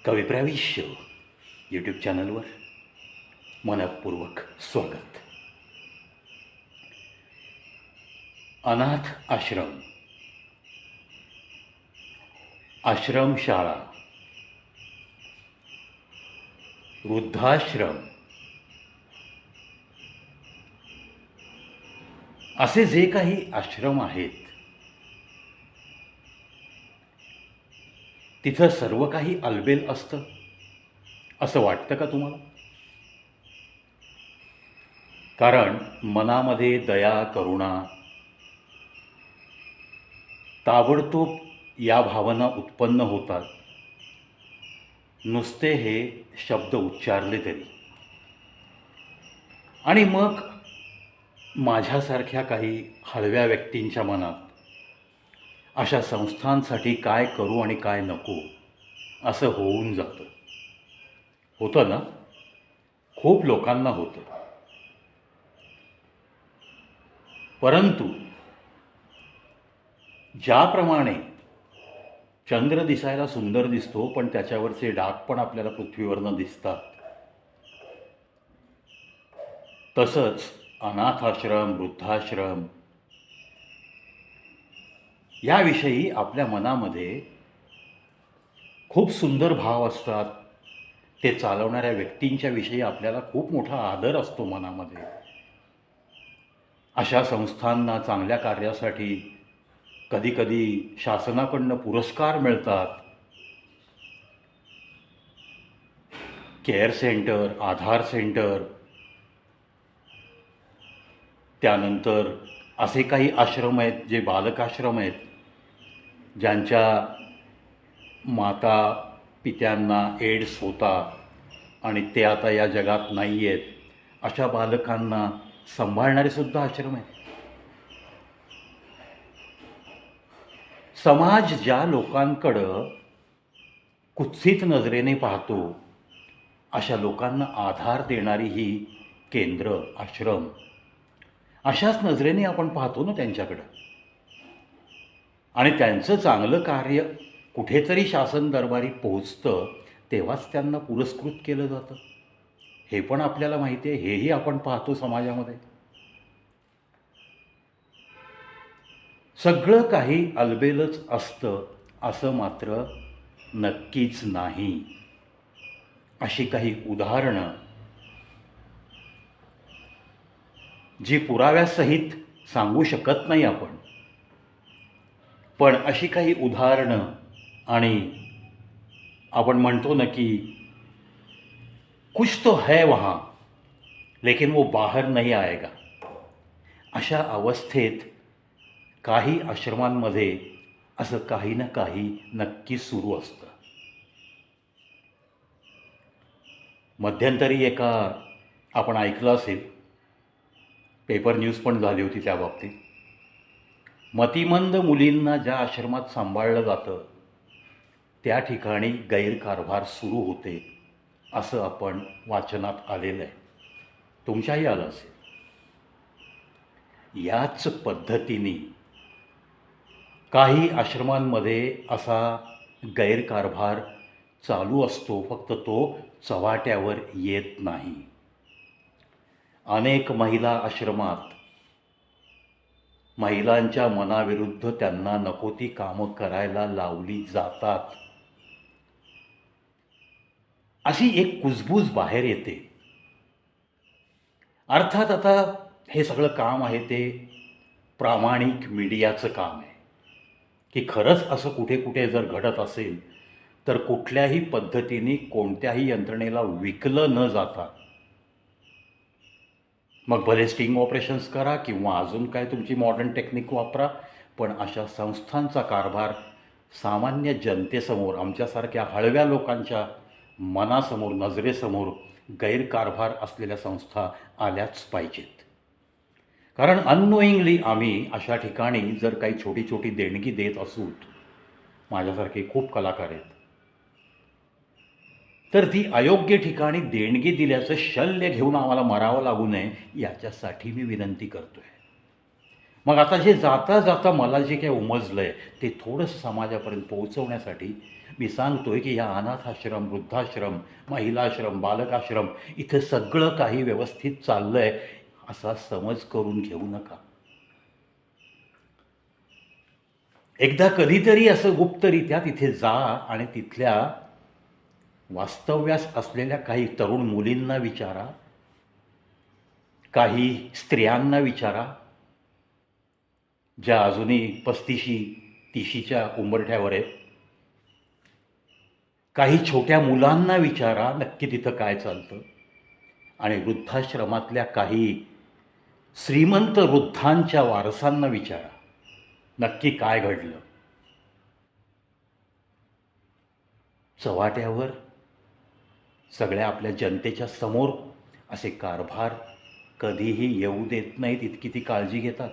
कविप्रविष्य YouTube चॅनलवर मनपूर्वक स्वागत. अनाथ आश्रम, आश्रमशाळा, वृद्धाश्रम असे जे काही आश्रम आहेत तिथं सर्व काही अलबेल असतं असं वाटतं का तुम्हाला? कारण मनामध्ये दया, करुणा ताबडतोब या भावना उत्पन्न होतात, नुसते हे शब्द उच्चारले तरी. आणि मग माझ्यासारख्या काही हळव्या व्यक्तींच्या मनात अशा संस्थांसाठी काय करू आणि काय नको असं होऊन जातं. होतं ना? खूप लोकांना होतं. परंतु ज्याप्रमाणे चंद्र दिसायला सुंदर दिसतो, पण त्याच्यावरचे डाग पण आपल्याला पृथ्वीवरनं दिसतात, तसंच अनाथाश्रम, वृद्धाश्रम याविषयी आपल्या मनामध्ये खूप सुंदर भाव असतात. ते चालवणाऱ्या व्यक्तींच्या विषयी आपल्याला खूप मोठा आदर असतो मनामध्ये. अशा संस्थांना चांगल्या कार्यासाठी कधीकधी शासनाकडनं पुरस्कार मिळतात. केअर सेंटर, आधार सेंटर, त्यानंतर असे काही आश्रम आहेत जे बालकाश्रम आहेत, ज्यांच्या माता पित्यांना एड्स होता आणि ते आता या जगात नाही आहेत, अशा बालकांना सांभाळणारे सुद्धा आश्रम आहेत. समाज ज्या लोकांकडं कुत्सित नजरेने पाहतो, अशा लोकांना आधार देणारी ही केंद्र, आश्रम, अशाच नजरेने आपण पाहतो ना त्यांच्याकडं. आणि त्यांचं चांगलं कार्य कुठेतरी शासन दरबारी पोहोचतं, तेव्हाच त्यांना पुरस्कृत केलं जातं. हे पण आपल्याला माहिती आहे, हेही आपण पाहतो समाजामध्ये. सगळं काही अलबेलच असतं असं मात्र नक्कीच नाही. अशी काही उदाहरणं जी पुराव्यासहित सांगू शकत नाही आपण, पण अशी काही उदाहरणं, आणि आपण म्हणतो ना की कुछ तो है वहाँ लेकिन वो बाहर नहीं आएगा, अशा अवस्थेत काही आश्रमांमध्ये असं काही ना काही नक्की सुरू असतं. मध्यंतरी आपण ऐकलं असेल, पेपर न्यूज पण झाली होती त्या बाबतीत. मतिमंद मुलींना ज्या आश्रमात सांभाळलं जातं त्या ठिकाणी गैरकारभार सुरू होते असं आपण वाचनात आलेलं आहे. तुमच्याही आलं असेल. याच पद्धतीने काही आश्रमांमध्ये असा गैरकारभार चालू असतो, फक्त तो चव्हाट्यावर येत नाही. अनेक महिला आश्रमात महिलांच्या मनाविरुद्ध त्यांना नको ती कामं करायला लावली जातात. अशी एक कुजबूज बाहेर येते. अर्थात आता हे सगळं काम आहे ते प्रामाणिक मीडियाचं काम आहे की खरंच असं कुठे कुठे जर घडत असेल तर कुठल्याही पद्धतीने कोणत्याही यंत्रणेला विकलं न जाता, मग भले स्टिंग ऑपरेशन्स करा किंवा अजून काय तुमची मॉडर्न टेक्निक वापरा, पण अशा संस्थांचा कारभार सामान्य जनतेसमोर, आमच्यासारख्या हळव्या लोकांच्या मनासमोर, नजरेसमोर गैरकारभार असलेल्या संस्था आल्याच पाहिजेत. कारण अननोईंगली आम्ही अशा ठिकाणी जर काही छोटी छोटी देणगी देत असू, माझ्यासारखे खूप कलाकार आहेत, तर ती अयोग्य ठिकाणी देणगी दिल्याचं शल्य घेऊन आम्हाला मरावं लागू नये याच्यासाठी मी विनंती करतो आहे. मग आता जे जाता जाता मला जे काही उमजलं आहे ते थोडंसं समाजापर्यंत पोहोचवण्यासाठी मी सांगतो आहे की या अनाथाश्रम, वृद्धाश्रम, महिलाश्रम, बालकाश्रम इथं सगळं काही व्यवस्थित चाललं आहे असा समज करून घेऊ नका. एकदा कधीतरी असं गुप्तरित्या तिथे जा आणि तिथल्या वास्तव्यास असलेल्या काही तरुण मुलींना विचारा, काही स्त्रियांना विचारा ज्या अजूनही 35-30च्या उंबरठ्यावर आहेत, काही छोट्या मुलांना विचारा नक्की तिथं काय चालतं, आणि वृद्धाश्रमातल्या काही श्रीमंत वृद्धांच्या वारसांना विचारा नक्की काय घडलं. चव्हाट्यावर सगळ्या आपल्या जनतेच्या समोर असे कारभार कधीही येऊ देत नाहीत, इतकी ती काळजी घेतात.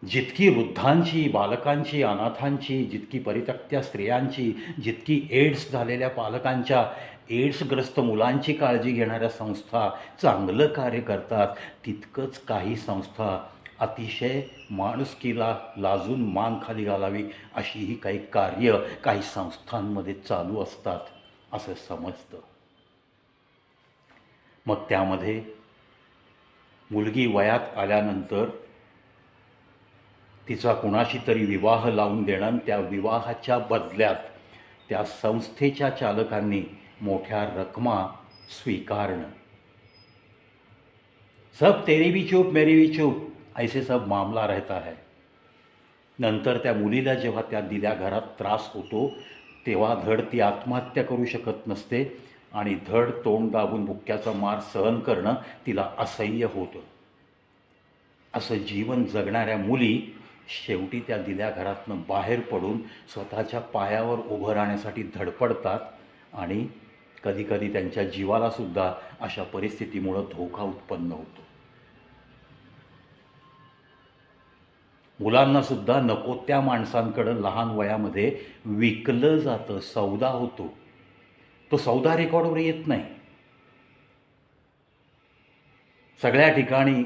जितकी वृद्धांची, बालकांची, अनाथांची, जितकी परित्यक्त्या स्त्रियांची, जितकी एड्स झालेल्या पालकांच्या, एड्सग्रस्त मुलांची काळजी घेणाऱ्या संस्था चांगलं कार्य करतात, तितकंच काही संस्था अतिशय माणुसकीला लाजून मान खाली घालावी अशीही काही कार्य काही संस्थांमध्ये चालू असतात असं समजतं. मग त्यामध्ये मुलगी वयात आल्यानंतर तिचा कुणाशी तरी विवाह लावून देणं आणि त्या विवाहाच्या बदल्यात त्या संस्थेच्या चालकांनी मोठ्या रकमा स्वीकारणं. सब तेरी भी चूप मेरी भी चूप ऐसे सब मामला रहता है. नंतर त्या मुलीला जेव्हा त्या दिल्या घरात त्रास होतो तेव्हा धड ती आत्महत्या करू शकत नसते आणि धड तोंड दाबून बुक्क्याचा मार सहन करणं तिला असह्य होतं. असं जीवन जगणाऱ्या मुली शेवटी त्या दिल्या घरातनं बाहेर पडून स्वतःच्या पायावर उभं राहण्यासाठी धडपडतात आणि कधीकधी त्यांच्या जीवालासुद्धा अशा परिस्थितीमुळं धोका उत्पन्न होतो. मुलांनासुद्धा नको त्या माणसांकडं लहान वयामध्ये विकलं जातं, सौदा होतो. तो सौदा रेकॉर्डवर येत नाही. सगळ्या ठिकाणी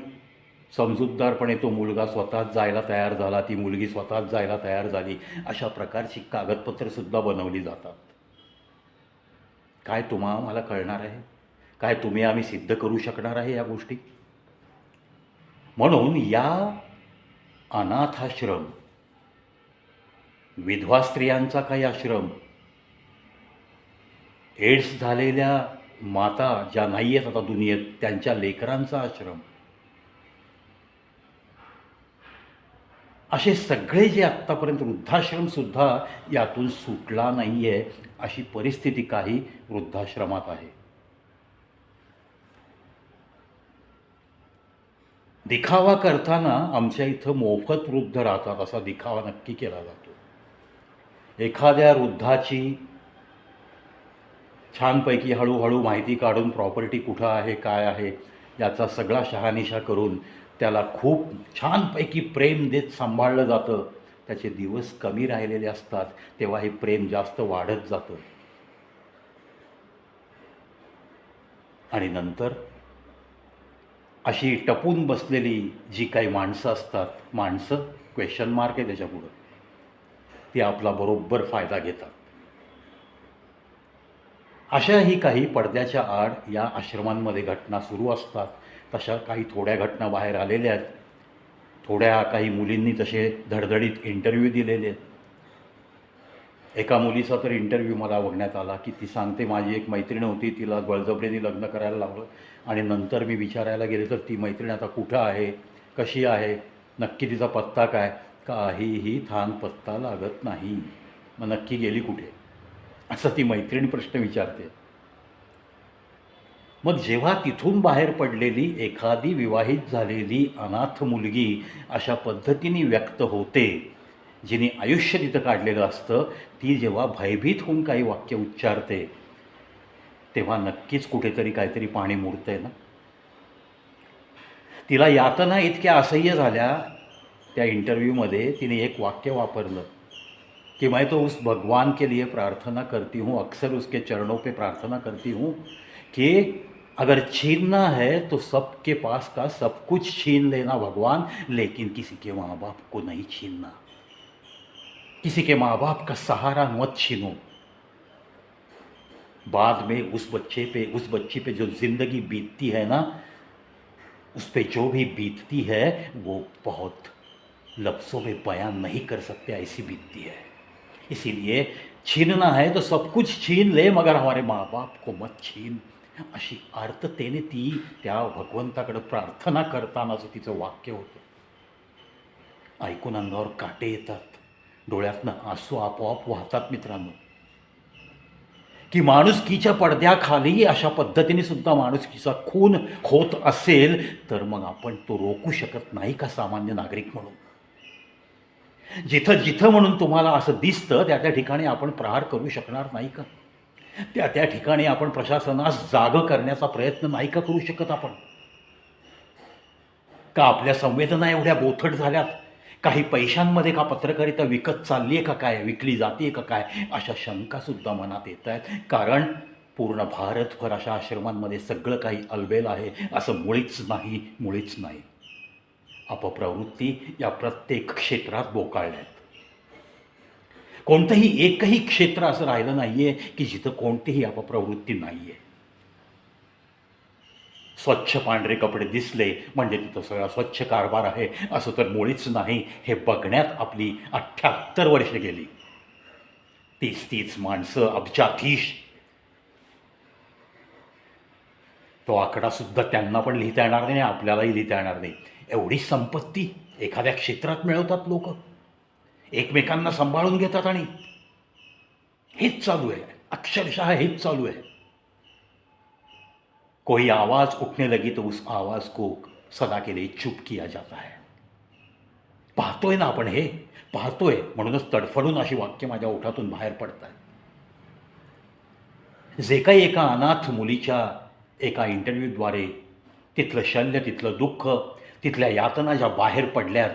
समजूतदारपणे तो मुलगा स्वतःच जायला तयार झाला, ती मुलगी स्वतःच जायला तयार झाली, अशा प्रकारची कागदपत्रंसुद्धा बनवली जातात. काय आम्हाला कळणार आहे? काय आम्ही सिद्ध करू शकणार आहे या गोष्टी? म्हणून या अनाथाश्रम, विधवा स्त्रियांचा काही आश्रम, एड्स झालेल्या माता ज्या नाही आहेत आता दुनियेत त्यांच्या लेकरांचा आश्रम, असे सगळे जे आत्तापर्यंत वृद्धाश्रमसुद्धा यातून सुटला नाही आहे अशी परिस्थिती काही वृद्धाश्रमात आहे. दिखावा करताना आमच्या इथं मोफत वृद्ध राहतात असा दिखावा नक्की केला जातो. एखाद्या वृद्धाची छानपैकी हळूहळू माहिती काढून प्रॉपर्टी कुठं आहे, काय आहे याचा सगळा शहानिशा करून त्याला खूप छानपैकी प्रेम देत सांभाळलं जातं. त्याचे दिवस कमी राहिलेले असतात तेव्हा हे प्रेम जास्त वाढत जातं आणि नंतर अशी टपून बसलेली जी काही माणसं असतात, माणसं क्वेश्चन मार्क आहे त्याच्यापुढं, ती आपला बरोबर फायदा घेतात. अशाही काही पडद्याच्या आड या आश्रमांमध्ये घटना सुरू असतात. तशा काही थोड्या घटना बाहेर आलेल्या आहेत. थोड्या काही मुलींनी तसे धडधडीत इंटरव्ह्यू दिलेले आहेत. एका मुलीचा तर इंटरव्ह्यू मला बघण्यात आला की ती सांगते, माझी एक मैत्रीण होती, तिला बळजबरीने लग्न करायला लावलं आणि नंतर मी विचारायला गेले तर ती मैत्रीण आता कुठं आहे, कशी आहे, नक्की तिचा पत्ता काय, काहीही थान पत्ता लागत नाही. मग नक्की गेली कुठे असं ती मैत्रीण प्रश्न विचारते. मग जेव्हा तिथून बाहेर पडलेली एखादी विवाहित झालेली अनाथ मुलगी अशा पद्धतीने व्यक्त होते, जिने आयुष्य तिथं काढलेलं असतं, ती जेव्हा भयभीत होऊन काही वाक्य उच्चारते तेव्हा नक्कीच कुठेतरी काहीतरी पाणी मुरतंय ना. तिला यातना इतक्या असह्य झाल्या त्या इंटरव्ह्यूमध्ये, तिने एक वाक्य वापरलं कि मैं तो उस भगवान के लिए प्रार्थना करती हूँ, अक्सर उसके चरणों पे प्रार्थना करती हूँ कि अगर छीनना है तो सबके पास का सब कुछ छीन लेना भगवान, लेकिन किसी के माँ बाप को नहीं छीनना। किसी के माँ बाप का सहारा मत छीनो। बाद में उस बच्ची पे जो जिंदगी बीतती है ना, उस पे जो भी बीतती है वो बहुत लफ्ज़ों में बयान नहीं कर सकते, ऐसी बीतती है। इसीलिए छीनना है तो सब कुछ छीन ले, मगर हमारे माँ बाप को मत छीन, अशी आर्ततेने ती त्या भगवंताकडे प्रार्थना करतानाचं तिचं वाक्य होतं। ऐकून अंगावर काटे येतात, डोळ्यातनं आसू आपोआप वाहतात मित्रांनो, की माणुसकीच्या पडद्याखाली अशा पद्धतीने सुद्धा माणुसकीचा खून होत असेल तर मग आपण तो रोखू शकत नाही का सामान्य नागरिक म्हणून? जिथं जिथं म्हणून तुम्हाला असं दिसतं त्या त्या ठिकाणी आपण प्रहार करू शकणार नाही का? त्या त्या ठिकाणी आपण प्रशासनास जागं करण्याचा प्रयत्न नाही का करू शकत आपण? का आपल्या संवेदना एवढ्या बोथट झाल्यात? काही पैशांमध्ये का पत्रकारिता विकत चालली आहे का काय, विकली जाते का काय, अशा शंकासुद्धा मनात येत आहेत. कारण पूर्ण भारतभर अशा आश्रमांमध्ये सगळं काही अलबेल आहे असं मुळीच नाही, मुळीच नाही. अपप्रवृत्ती या प्रत्येक क्षेत्रात बोकाळल्या आहेत. कोणतंही एकही क्षेत्र असं राहिलं नाही आहे की जिथं कोणतीही अपप्रवृत्ती नाही आहे. स्वच्छ पांढरे कपडे दिसले म्हणजे तिथं सगळा स्वच्छ कारभार आहे असं तर मुळीच नाही. हे बघण्यात आपली 78 वर्ष गेली. 30 माणसं, अब्जाधीश, तो आकडासुद्धा त्यांना पण लिहिता येणार नाही, आपल्यालाही लिहिता येणार नाही. एवढी संपत्ती एखाद्या क्षेत्रात मिळवतात लोक, एकमेकांना सांभाळून घेतात आणि हेच चालू आहे, अक्षरशः हेच चालू है. कोई आवाज़ उठने लगी तो उस आवाज़ को सदा के लिए चुप किया जाता है. पाहतोय ना आपण, हे पाहतोय म्हणूनच तडफडून अशी वाक्य माझ्या ओठातून बाहेर पडतात. जे काही एका अनाथ मुलीच्या एका इंटरव्ह्यूद्वारे तिथलं शल्य, तिथलं दुःख, तिथल्या यातना ज्या बाहेर पडल्यात,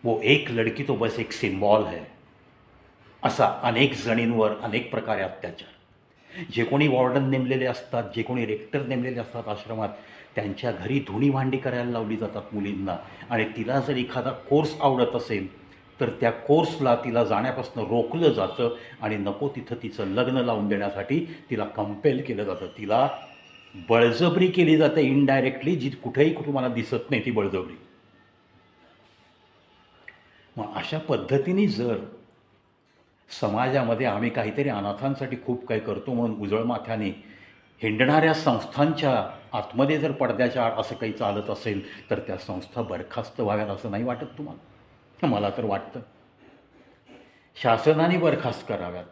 वो एक लड़की तो बस एक सिम्बॉल है. असा अनेक जणींवर अनेक प्रकारे अत्याचार. जे कोणी वॉर्डन नेमलेले असतात, जे कोणी रेक्टर नेमलेले असतात आश्रमात, त्यांच्या घरी धुणी भांडी करायला लावली जातात मुलींना. आणि तिला जर एखादा कोर्स आवडत असेल तर त्या कोर्सला तिला जाण्यापासून रोखलं जातं आणि नको तिथं तिचं लग्न लावून देण्यासाठी तिला कंपेल केलं जातं. तिला बळजबरी केली जाते इनडायरेक्टली, जी कुठेही तुम्हाला दिसत नाही ती बळजबरी. मग अशा पद्धतीने जर समाजामध्ये आम्ही काहीतरी अनाथांसाठी खूप काही करतो म्हणून उजळ माथ्याने हिंडणाऱ्या संस्थांच्या आतमध्ये जर पडद्याच्या आड असं काही चालत असेल तर त्या संस्था बरखास्त व्हाव्यात असं नाही वाटत तुम्हाला? मला तर वाटतं शासनाने बरखास्त कराव्यात.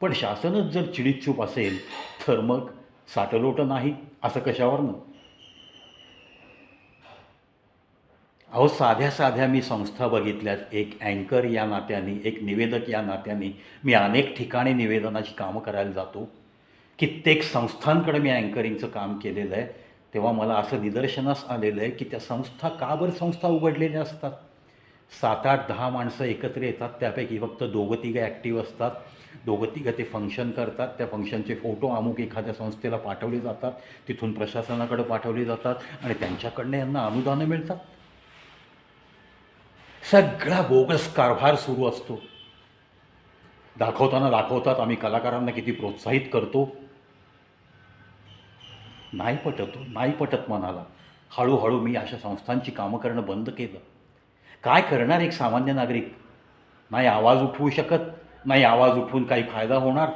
पण शासनच जर चिडीचूप असेल तर मग साटलोटं नाही असं कशावरनं? अहो, साध्या साध्या मी संस्था बघितल्यात. एक अँकर या नात्याने, एक निवेदक या नात्याने मी अनेक ठिकाणी निवेदनाची कामं करायला जातो. कित्येक संस्थांकडे मी अँकरिंगचं काम केलेलं आहे. तेव्हा मला असं निदर्शनास आलेलं आहे की त्या संस्था का बरं संस्था उघडलेल्या असतात, 7-8-10 माणसं एकत्र येतात, त्यापैकी फक्त 2-3 ॲक्टिव्ह असतात. 2-3 ते फंक्शन करतात. त्या फंक्शनचे फोटो अमुक एखाद्या संस्थेला पाठवले जातात, तिथून प्रशासनाकडे पाठवले जातात आणि त्यांच्याकडनं यांना अनुदानं मिळतात. सगळा बोगस कारभार सुरू असतो. दाखवतात आम्ही कलाकारांना किती प्रोत्साहित करतो. नाही पटत, नाही पटत मनाला. हळूहळू मी अशा संस्थांची कामं करणं बंद केलं. काय करणार एक सामान्य नागरिक? नाही आवाज उठवू शकत, नाही आवाज उठवून काही फायदा होणार.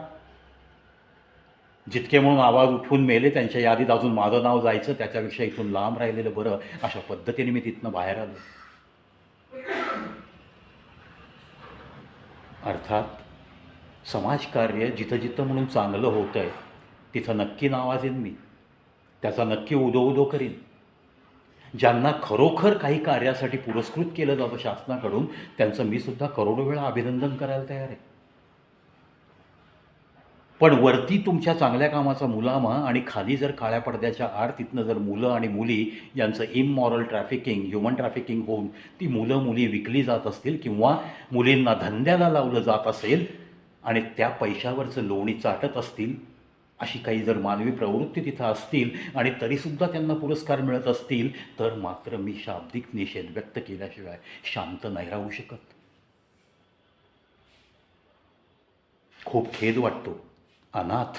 जितके म्हणून आवाज उठवून मेले त्यांच्या यादीत अजून माझं नाव जायचं, त्याच्यापेक्षा इथून लांब राहिलेलं बरं. अशा पद्धतीने मी तिथनं बाहेर आलो. अर्थात समाजकार्य जिथं जिथं म्हणून चांगलं होतं आहे तिथं नक्की नावाजेन मी, त्याचा नक्की उदो करीन. ज्यांना खरोखर काही कार्यासाठी पुरस्कृत केलं जातं शासनाकडून त्यांचं मी सुद्धा करोडो वेळा अभिनंदन करायला तयार आहे. पण वरती तुमच्या चांगल्या कामाचा मुलामा आणि खाली जर काळ्या पडद्याच्या आड तिथनं जर मुलं आणि मुली यांचं इममॉरल ट्रॅफिकिंग, ह्युमन ट्रॅफिकिंग होऊन ती मुलं मुली विकली जात असतील किंवा मुलींना धंद्याला लावलं जात असेल आणि त्या पैशावरचं लोणी चाटत असतील, अशी काही जर मानवी प्रवृत्ती तिथं असतील आणि तरीसुद्धा त्यांना पुरस्कार मिळत असतील तर मात्र मी शाब्दिक निषेध व्यक्त केल्याशिवाय शांत नाही राहू शकत. खूप खेद वाटतो. अनाथ,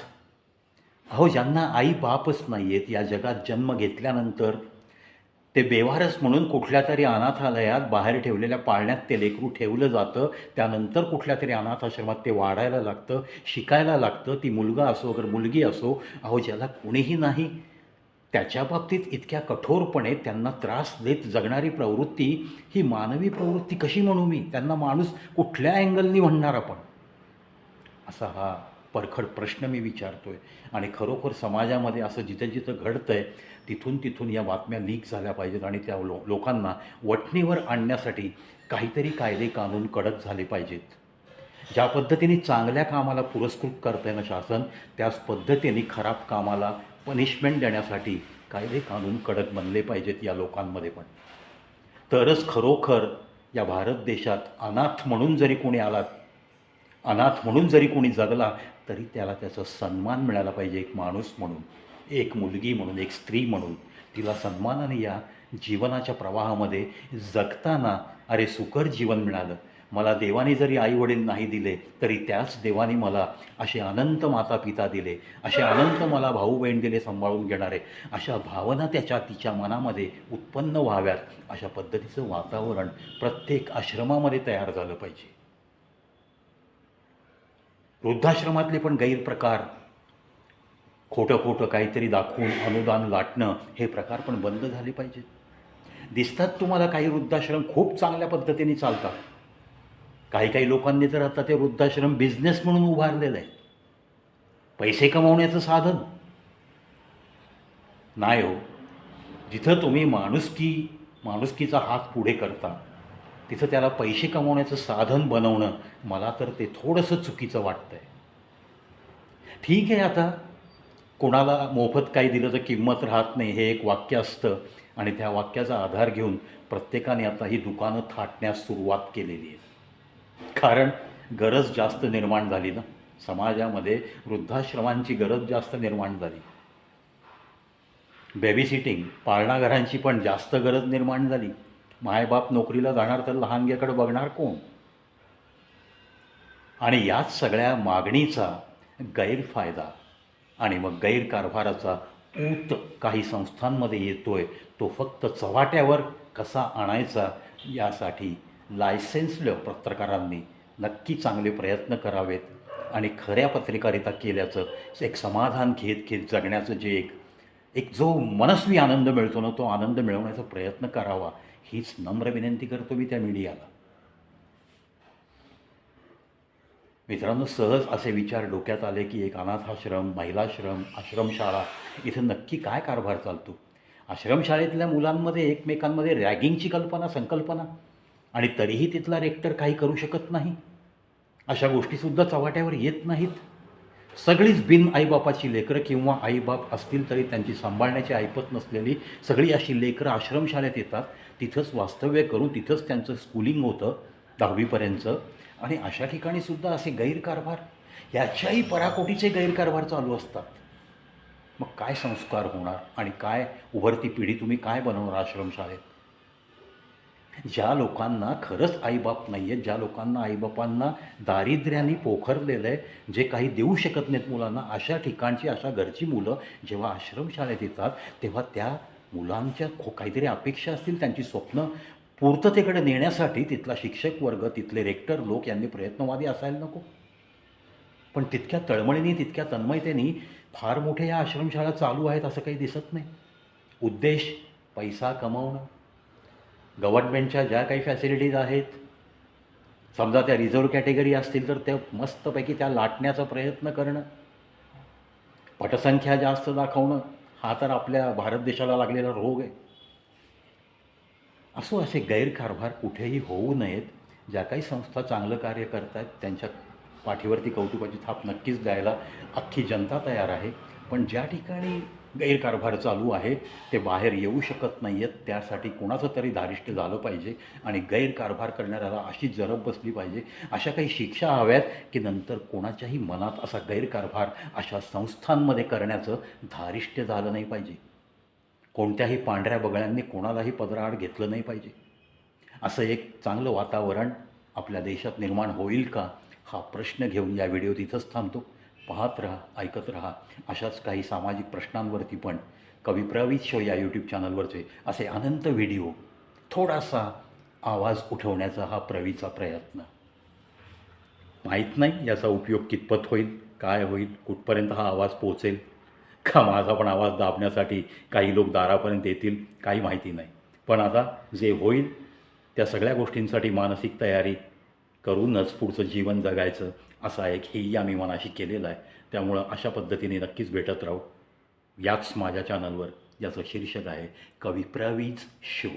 अहो ज्यांना आई बापच नाही आहेत, या जगात जन्म घेतल्यानंतर ते बेवारस म्हणून कुठल्या तरी अनाथालयात बाहेर ठेवलेल्या पाळण्यात ते लेकरू ठेवलं जातं. त्यानंतर कुठल्या तरी अनाथ आश्रमात ते वाढायला लागतं, शिकायला लागतं. ती मुलगा असो अगर मुलगी असो, अहो ज्याला कोणीही नाही त्याच्या बाबतीत इतक्या कठोरपणे त्यांना त्रास देत जगणारी प्रवृत्ती, ही मानवी प्रवृत्ती कशी म्हणू मी? त्यांना माणूस कुठल्या अँगलनी म्हणणार आपण? असा हा परखड प्रश्न मी विचारतोय. आणि खरोखर समाजामध्ये असं जिथं जिथं घडतं आहे तिथून तिथून या बातम्या लीक झाल्या पाहिजेत आणि त्या लोकांना वठणीवर आणण्यासाठी काहीतरी कायदे कानून कडक झाले पाहिजेत. ज्या पद्धतीने चांगल्या कामाला पुरस्कृत करतंय ना शासन, त्याच पद्धतीने खराब कामाला पनिशमेंट देण्यासाठी कायदे कानून कडक बनले पाहिजेत या लोकांमध्ये पण. तरच खरोखर या भारत देशात अनाथ म्हणून जरी कोणी आलात, अनाथ म्हणून जरी कोणी जगला तरी त्याला त्याचा सन्मान मिळाला पाहिजे. एक माणूस म्हणून, एक मुलगी म्हणून, एक स्त्री म्हणून तिला सन्मानाने या जीवनाच्या प्रवाहामध्ये जगताना अरे सुकर जीवन मिळालं. मला देवाने जरी आईवडील नाही दिले तरी त्याच देवाने मला असे अनंत माता पिता दिले, असे अनंत मला भाऊ बहीण दिले सांभाळून घेणारे, अशा भावना तिच्या मनामध्ये उत्पन्न व्हाव्यात. अशा पद्धतीचं वातावरण प्रत्येक आश्रमामध्ये तयार झालं पाहिजे. वृद्धाश्रमातले पण गैरप्रकार, खोटं काहीतरी दाखवून अनुदान लाटणं, हे प्रकार पण बंद झाले पाहिजेत. दिसतात तुम्हाला काही वृद्धाश्रम खूप चांगल्या पद्धतीने चालतात. काही लोकांनी तर आता ते वृद्धाश्रम बिझनेस म्हणून उभारलेलं आहे, पैसे कमावण्याचं साधन नाही हो. जिथं तुम्ही माणुसकीचा हात पुढे करता तिथं त्याला पैसे कमवण्याचं साधन बनवणं मला तर ते थोडंसं चुकीचं वाटतं आहे. ठीक आहे, आता कोणाला मोफत काही दिलं तर किंमत राहत नाही हे एक वाक्य असतं आणि त्या वाक्याचा आधार घेऊन प्रत्येकाने आता ही दुकानं थाटण्यास सुरुवात केलेली आहे. कारण गरज जास्त निर्माण झाली ना समाजामध्ये, वृद्धाश्रमांची गरज जास्त निर्माण झाली. बेबी सिटिंग, पाळणाघरांची पण जास्त गरज निर्माण झाली. मायबाप नोकरीला जाणार तर लहानग्याकडे बघणार कोण? आणि याच सगळ्या मागणीचा गैरफायदा आणि मग गैरकारभाराचा ऊत काही संस्थांमध्ये येतोय. तो फक्त चव्हाट्यावर कसा आणायचा यासाठी लायसेन्स्ड पत्रकारांनी नक्की चांगले प्रयत्न करावेत आणि खऱ्या पत्रकारिता केल्याचं एक समाधान घेत जगण्याचं जे एक जो मनस्वी आनंद मिळतो ना, तो आनंद मिळवण्याचा प्रयत्न करावा, हीच नम्र विनंती करतो मी त्या मीडियाला. मित्रांनो, सहज असे विचार डोक्यात आले की एक अनाथाश्रम, महिलाश्रम, आश्रमशाळा इथं नक्की काय कारभार चालतो? आश्रमशाळेतल्या मुलांमध्ये एकमेकांमध्ये रॅगिंगची संकल्पना आणि तरीही तिथला रेक्टर काही करू शकत नाही. अशा गोष्टीसुद्धा चव्हाट्यावर येत नाहीत. सगळीच बिन आईबापाची लेकरं किंवा आईबाप असतील तरी त्यांची सांभाळण्याची ऐपत नसलेली सगळी अशी लेकरं आश्रमशाळेत येतात. तिथंच वास्तव्य करून तिथंच त्यांचं स्कूलिंग होतं 10वीपर्यंतचं. आणि अशा ठिकाणीसुद्धा असे गैरकारभार, याच्याही पराकोटीचे गैरकारभार चालू असतात. मग काय संस्कार होणार आणि काय उभरती पिढी तुम्ही काय बनवणार आश्रमशाळेत? ज्या लोकांना खरंच आईबाप नाही आहेत, ज्या लोकांना आईबापांना दारिद्र्याने पोखरलेलं आहे, जे काही देऊ शकत नाहीत मुलांना, अशा ठिकाणची अशा घरची मुलं जेव्हा आश्रमशाळेत येतात तेव्हा त्या मुलांच्या काहीतरी अपेक्षा असतील, त्यांची स्वप्न पूर्ततेकडे नेण्यासाठी तिथला शिक्षक वर्ग, तिथले रेक्टर लोक यांनी प्रयत्नवादी असायला नको? पण तितक्या तळमळीने, तितक्या तन्मयतेने फार मोठ्या या आश्रमशाळा चालू आहेत असं काही दिसत नाही. उद्देश पैसा कमावणं, गव्हर्नमेंटच्या ज्या काही फॅसिलिटीज आहेत, समजा त्या रिझर्व्ह कॅटेगरी असतील तर त्या मस्तपैकी त्या लाटण्याचा प्रयत्न करणं, पटसंख्या जास्त दाखवणं, हा तर आपल्या भारत देशाला लागलेला रोग आहे. असे गैरकारभार कुठेही होऊ नयेत. ज्या काही संस्था चांगलं कार्य करत आहेत त्यांच्या पाठीवरती कौतुकाची थाप नक्कीच द्यायला अख्खी जनता तयार आहे. पण ज्या ठिकाणी गैरकारभार चालू आहे, ते बाहेर येऊ शकत नाही आहेत. त्यासाठी कोणाचं तरी धारिष्ट झालं पाहिजे आणि गैरकारभार करणाऱ्याला अशी जरब बसली पाहिजे, अशा काही शिक्षा हव्यात की नंतर कोणाच्याही मनात असा गैरकारभार अशा संस्थांमध्ये करण्याचं धारिष्ट्य झालं नाही पाहिजे. कोणत्याही पांढऱ्या बगळ्यांनी कोणालाही पदराआड घेतलं नाही पाहिजे. असं एक चांगलं वातावरण आपल्या देशात निर्माण होईल का, हा प्रश्न घेऊन या व्हिडिओत इथंच थांबतो. पाहत राहा, ऐकत राहा. अशाच काही सामाजिक प्रश्नांवरती पण कवी प्रवीत शो या यूट्यूब चॅनलवरचे असे अनंत व्हिडिओ, थोडासा आवाज उठवण्याचा हा प्रवीचा प्रयत्न. माहीत नाही याचा उपयोग कितपत होईल, काय होईल, कुठपर्यंत हा आवाज पोचेल, का माझा पण आवाज दाबण्यासाठी काही लोक दारापर्यंत येतील, काही माहिती नाही. पण आता जे होईल त्या सगळ्या गोष्टींसाठी मानसिक तयारी करूनच पुढचं जीवन जगायचं, असा एक हेही आम्ही मनाशी केलेला आहे. त्यामुळं अशा पद्धतीने नक्कीच भेटत राहू याच माझ्या चॅनलवर, ज्याचं शीर्षक आहे कवी प्रवीज शो.